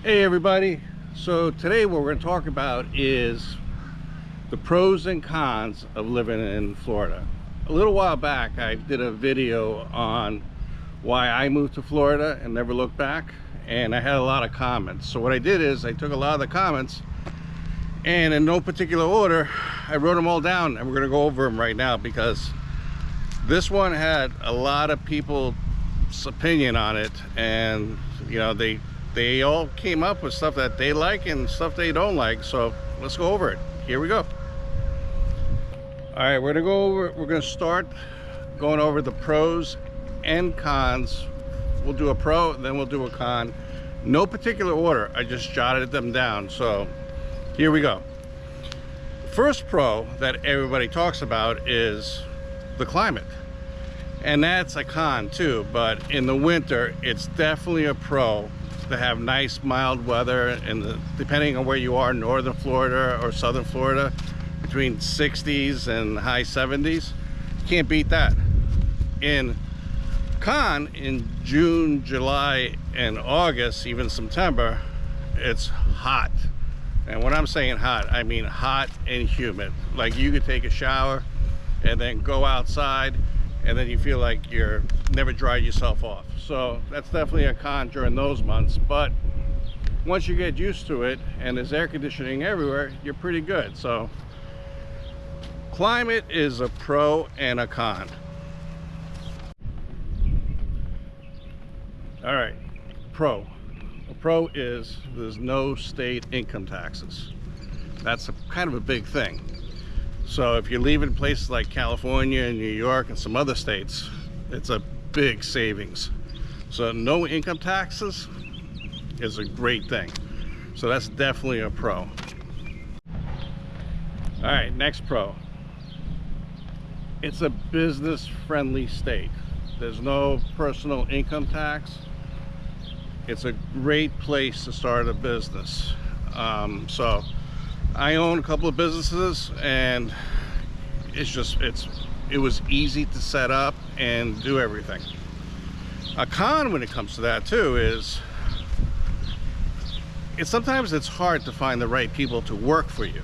Hey everybody, so today what we're going to talk about is the pros and cons of living in Florida. A little while back I did a video on why I moved to Florida and never looked back, and I had a lot of comments. So what I did is I took a lot of the comments and in no particular order I wrote them all down, and we're going to go over them right now because this one had a lot of people's opinion on it, and you know, they all came up with stuff that they like and stuff they don't like. So let's go over it. Here we go. All right, we're gonna start going over the pros and cons. We'll do a pro, then we'll do a con. No particular order, I just jotted them down. So here we go. First pro that everybody talks about is the climate, and that's a con too, but in the winter it's definitely a pro to have nice mild weather, and depending on where you are, northern Florida or southern Florida, between 60s and high 70s. Can't beat that. In June, July, and August, even September, it's hot. And when I'm saying hot, I mean hot and humid. Like you could take a shower and then go outside and then you feel like you're never dried yourself off. So that's definitely a con during those months, but once you get used to it and there's air conditioning everywhere, you're pretty good. So climate is a pro and a con. All right, pro. A pro is there's no state income taxes. That's kind of a big thing. So if you're leaving places like California and New York and some other states, it's a big savings. So no income taxes is a great thing. So that's definitely a pro. All right, next pro. It's a business-friendly state. There's no personal income tax. It's a great place to start a business. So I own a couple of businesses, and it was easy to set up and do everything. A con when it comes to that too is sometimes it's hard to find the right people to work for you.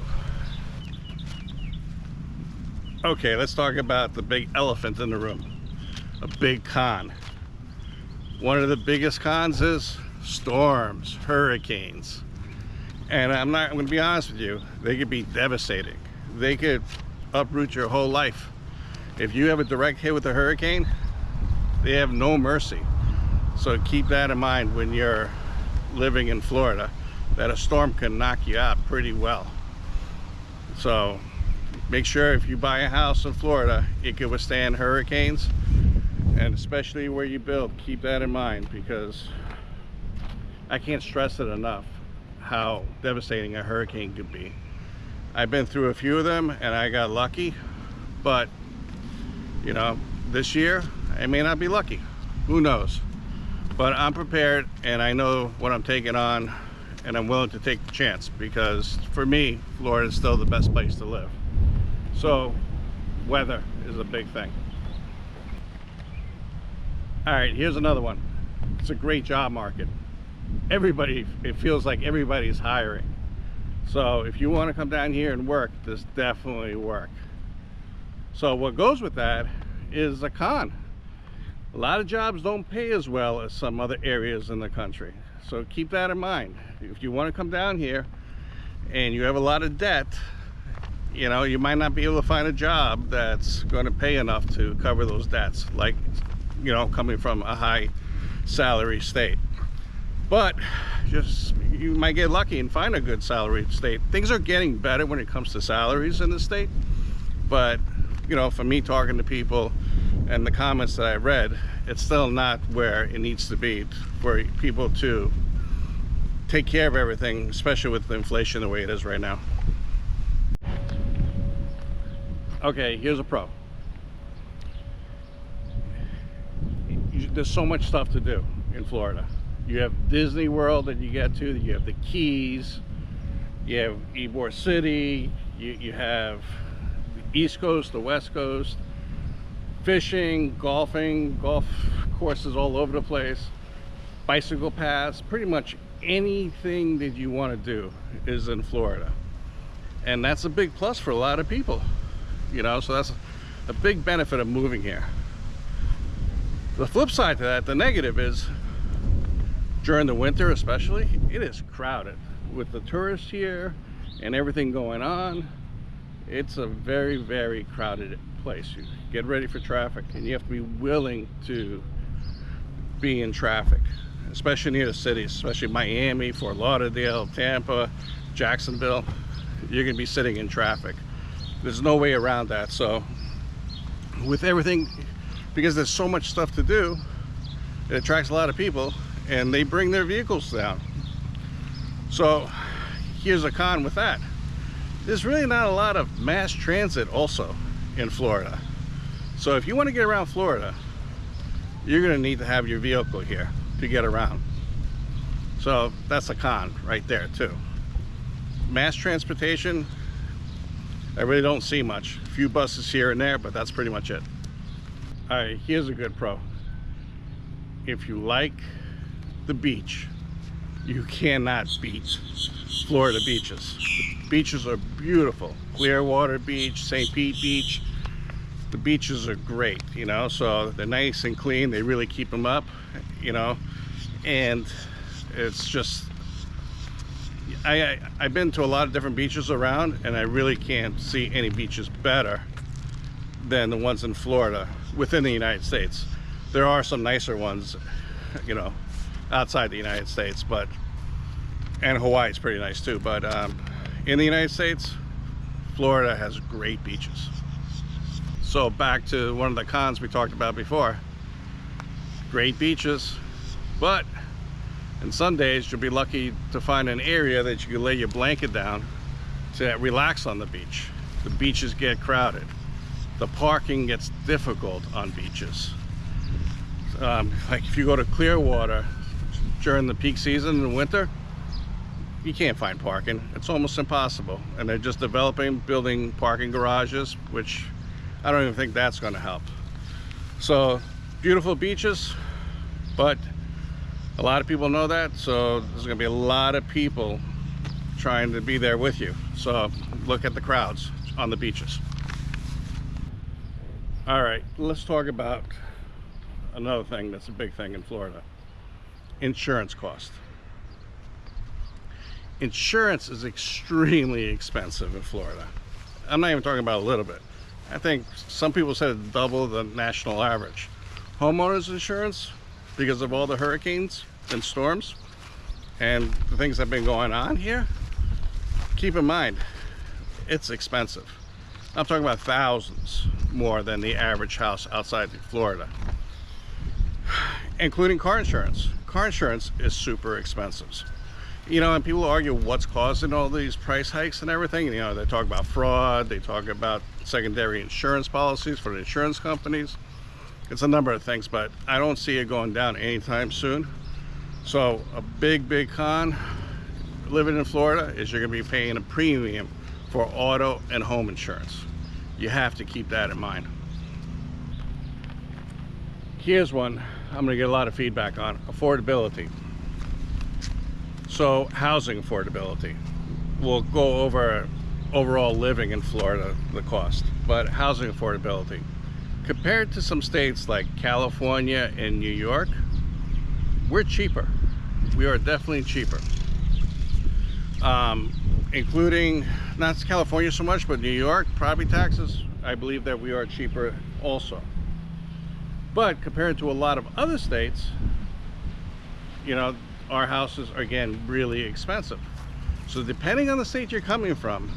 Okay, let's talk about the big elephant in the room. A big con. One of the biggest cons is storms, hurricanes. And I'm going to be honest with you, they could be devastating. They could uproot your whole life. If you have a direct hit with a hurricane, they have no mercy. So keep that in mind when you're living in Florida, that a storm can knock you out pretty well. So make sure if you buy a house in Florida, it can withstand hurricanes, and especially where you build, keep that in mind, because I can't stress it enough how devastating a hurricane could be. I've been through a few of them and I got lucky, but you know, this year I may not be lucky. Who knows? But I'm prepared and I know what I'm taking on, and I'm willing to take the chance, because for me, Florida is still the best place to live. So weather is a big thing. All right, here's another one. It's a great job market. It feels like everybody's hiring. So if you want to come down here and work, there's definitely work. So what goes with that is a con. A lot of jobs don't pay as well as some other areas in the country. So keep that in mind. If you want to come down here and you have a lot of debt, you know, you might not be able to find a job that's going to pay enough to cover those debts, like, you know, coming from a high salary state. But you might get lucky and find a good salary state. Things are getting better when it comes to salaries in the state, but you know, for me, talking to people and the comments that I read, it's still not where it needs to be for people to take care of everything, especially with the inflation the way it is right now. Okay, here's a pro. There's so much stuff to do in Florida. You have Disney World that you get to, you have the Keys, you have Ybor City, you have the East Coast, the West Coast, fishing, golfing, golf courses all over the place, bicycle paths, pretty much anything that you want to do is in Florida, and that's a big plus for a lot of people, you know. So that's a big benefit of moving here. The flip side to that, the negative, is during the winter especially, it is crowded with the tourists here and everything going on. It's a very, very crowded place. You get ready for traffic, and you have to be willing to be in traffic, especially near the cities, especially Miami, Fort Lauderdale, Tampa, Jacksonville. You're gonna be sitting in traffic. There's no way around that. So with everything, because there's so much stuff to do, it attracts a lot of people, and they bring their vehicles down. So here's a con with that. There's really not a lot of mass transit also in Florida. So if you want to get around Florida, you're going to need to have your vehicle here to get around. So that's a con right there too. Mass transportation, I really don't see much. A few buses here and there, but that's pretty much it. All right, here's a good pro. If you like the beach, you cannot beat Florida beaches. The beaches are beautiful. Clearwater Beach, St. Pete Beach. The beaches are great, you know, so they're nice and clean. They really keep them up, you know, and it's just, I've been to a lot of different beaches around, and I really can't see any beaches better than the ones in Florida within the United States. There are some nicer ones, you know, outside the United States, but, and Hawaii is pretty nice too, but in the United States, Florida has great beaches. So back to one of the cons we talked about before. Great beaches, but in some days you'll be lucky to find an area that you can lay your blanket down to relax on the beach. The beaches get crowded. The parking gets difficult on beaches. Like if you go to Clearwater during the peak season in winter, you can't find parking. It's almost impossible. And they're just building parking garages, which I don't even think that's going to help. So beautiful beaches, but a lot of people know that, so there's going to be a lot of people trying to be there with you. So look at the crowds on the beaches. All right, let's talk about another thing that's a big thing in Florida. Insurance cost. Insurance is extremely expensive in Florida. I'm not even talking about a little bit. I think some people said it's double the national average. Homeowners insurance, because of all the hurricanes and storms and the things that have been going on here, keep in mind, it's expensive. I'm talking about thousands more than the average house outside of Florida. Including car insurance. Car insurance is super expensive. You know, and people argue what's causing all these price hikes and everything. You know, they talk about fraud, they talk about secondary insurance policies for the insurance companies. It's a number of things, but I don't see it going down anytime soon. So a big con living in Florida is you're gonna be paying a premium for auto and home insurance. You have to keep that in mind. Here's one I'm gonna get a lot of feedback on: affordability. So housing affordability. We'll go over overall living in Florida, the cost, but housing affordability. Compared to some states like California and New York, we're cheaper. We are definitely cheaper. Including, not California so much, but New York, property taxes, I believe that we are cheaper also. But compared to a lot of other states, you know, our houses are, again, really expensive. So depending on the state you're coming from,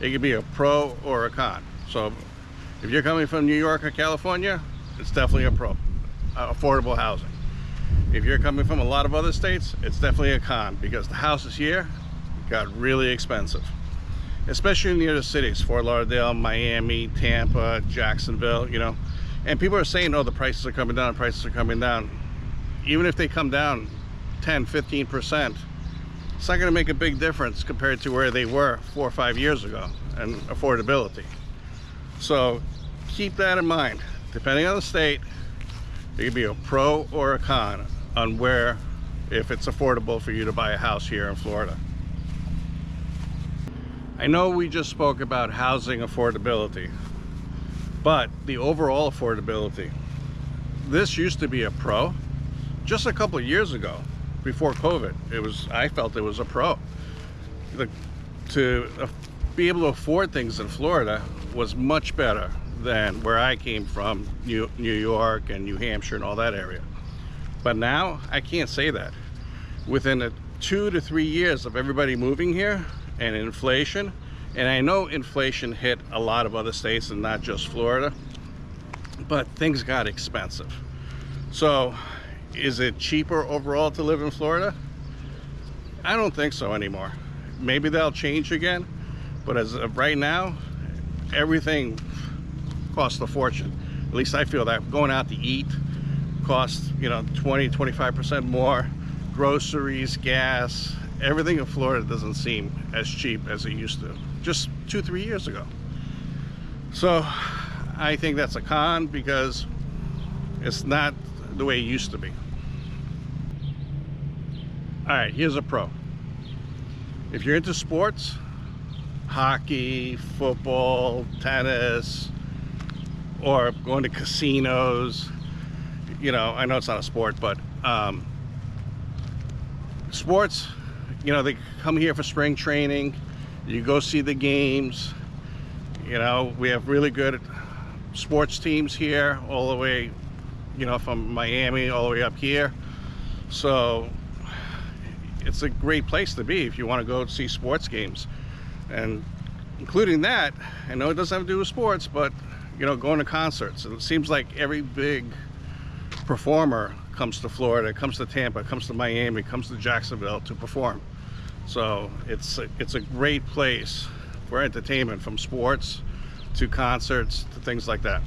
it could be a pro or a con. So if you're coming from New York or California, it's definitely a pro, affordable housing. If you're coming from a lot of other states, it's definitely a con, because the houses here got really expensive, especially near the cities, Fort Lauderdale, Miami, Tampa, Jacksonville, you know. And people are saying, oh, the prices are coming down, prices are coming down. Even if they come down 10-15%, it's not going to make a big difference compared to where they were 4 or 5 years ago and affordability. So keep that in mind. Depending on the state, it could be a pro or a con on where if it's affordable for you to buy a house here in Florida. I know we just spoke about housing affordability, but the overall affordability, this used to be a pro just a couple of years ago. Before COVID, I felt it was a pro. To be able to afford things in Florida was much better than where I came from, New York and New Hampshire and all that area. But now I can't say that. Within 2 to 3 years of everybody moving here and inflation, and I know inflation hit a lot of other states and not just Florida, but things got expensive. So is it cheaper overall to live in Florida? I don't think so anymore. Maybe that'll change again, but as of right now, everything costs a fortune. At least I feel that. Going out to eat costs, 20-25% more. Groceries, gas, everything in Florida doesn't seem as cheap as it used to just 2-3 years ago. So I think that's a con, because it's not the way it used to be. All right, here's a pro. If you're into sports, hockey, football, tennis, or going to casinos, I know it's not a sport, but sports, they come here for spring training, you go see the games. We have really good sports teams here, all the way, from Miami all the way up here. So it's a great place to be if you want to go see sports games. And including that, I know it doesn't have to do with sports, but going to concerts. It seems like every big performer comes to Florida, comes to Tampa, comes to Miami, comes to Jacksonville to perform. So it's a great place for entertainment, from sports to concerts to things like that.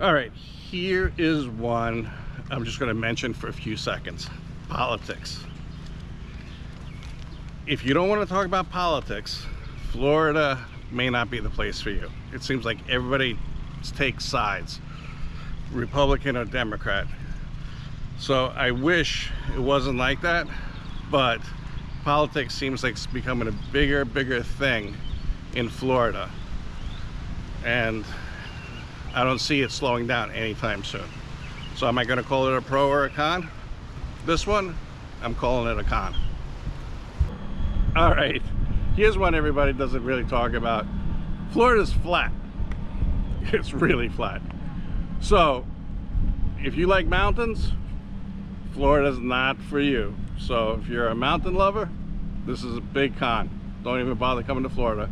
All right, here is one I'm just going to mention for a few seconds. Politics. If you don't want to talk about politics, Florida may not be the place for you. It seems like everybody takes sides, Republican or Democrat. So I wish it wasn't like that, but politics seems like it's becoming a bigger thing in Florida, and I don't see it slowing down anytime soon. So am I going to call it a pro or a con? This one, I'm calling it a con. All right, here's one everybody doesn't really talk about. Florida's flat. It's really flat. So if you like mountains, Florida's not for you. So if you're a mountain lover, this is a big con. Don't even bother coming to Florida.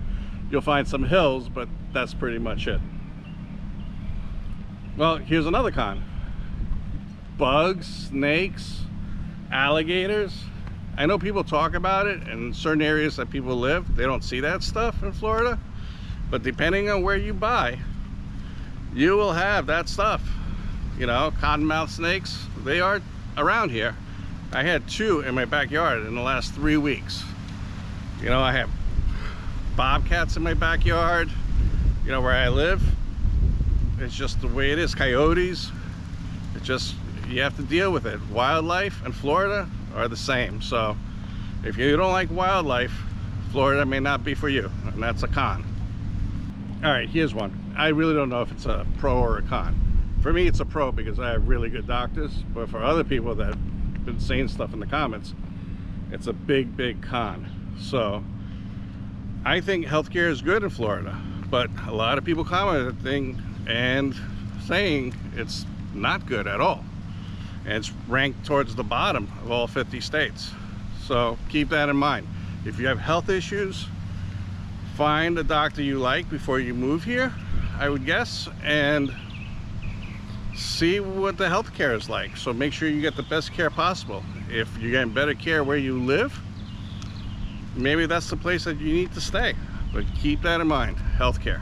You'll find some hills, but that's pretty much it. Well, here's another con. Bugs, snakes, alligators. I know people talk about it in certain areas that people live. They don't see that stuff in Florida. But depending on where you buy, you will have that stuff. Cottonmouth snakes, they are around here. I had 2 in my backyard in the last 3 weeks. I have bobcats in my backyard, where I live. It's just the way it is. Coyotes. It's just, you have to deal with it. Wildlife and Florida are the same. So if you don't like wildlife, Florida may not be for you, and that's a con. All right, here's one. I really don't know if it's a pro or a con. For me, it's a pro because I have really good doctors, but for other people that have been saying stuff in the comments, it's a big con. So I think healthcare is good in Florida, but a lot of people commenting and saying it's not good at all, and it's ranked towards the bottom of all 50 states. So keep that in mind. If you have health issues, find a doctor you like before you move here, I would guess, and see what the health care is like. So make sure you get the best care possible. If you're getting better care where you live, maybe that's the place that you need to stay. But keep that in mind, healthcare.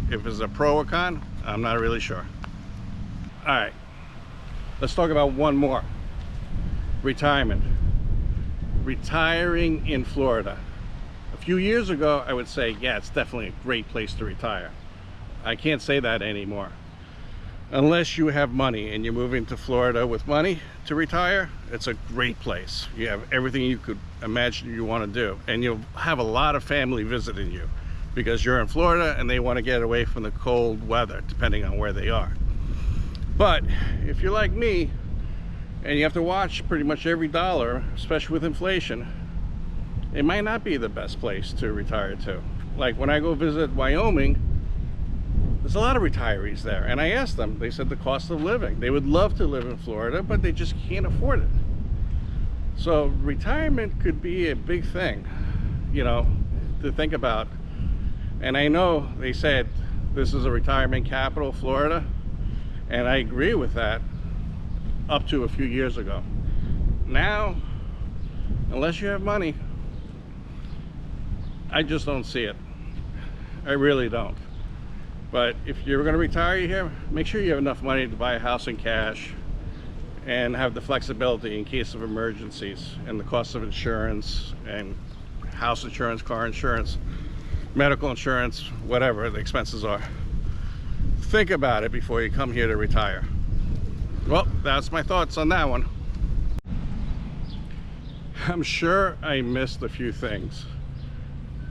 If it's a pro or con, I'm not really sure. All right, let's talk about one more. Retirement. Retiring in Florida. A few years ago, I would say, yeah, it's definitely a great place to retire. I can't say that anymore. unless you have money and you're moving to Florida with money to retire, it's a great place. You have everything you could imagine you want to do, and you'll have a lot of family visiting you because you're in Florida and they want to get away from the cold weather, depending on where they are. But if you're like me and you have to watch pretty much every dollar, especially with inflation, it might not be the best place to retire to. Like when I go visit Wyoming, there's a lot of retirees there, and I asked them, they said the cost of living, they would love to live in Florida, but they just can't afford it. So retirement could be a big thing, you know, to think about. And I know they said this is a retirement capital, Florida, and I agree with that up to a few years ago. Now, unless you have money, I just don't see it. I really don't. But if you're going to retire here, make sure you have enough money to buy a house in cash and have the flexibility in case of emergencies, and the cost of insurance and house insurance, car insurance, medical insurance, whatever the expenses are. Think about it before you come here to retire. Well, that's my thoughts on that one. I'm sure I missed a few things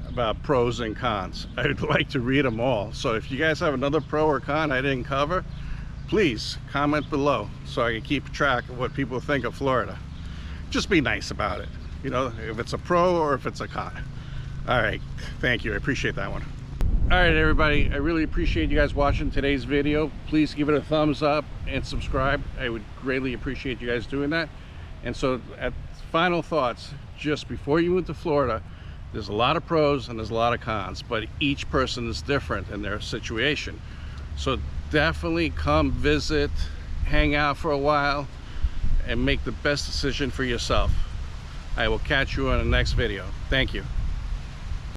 about pros and cons. I'd like to read them all. So if you guys have another pro or con I didn't cover, please comment below so I can keep track of what people think of Florida. Just be nice about it, you know, if it's a pro or if it's a con. All right, thank you, I appreciate that one. All right, everybody, I really appreciate you guys watching today's video. Please give it a thumbs up and subscribe. I would greatly appreciate you guys doing that. And so at final thoughts, just before you move to Florida, there's a lot of pros and there's a lot of cons, but each person is different in their situation. So definitely come visit, hang out for a while, and make the best decision for yourself. I will catch you on the next video. Thank you.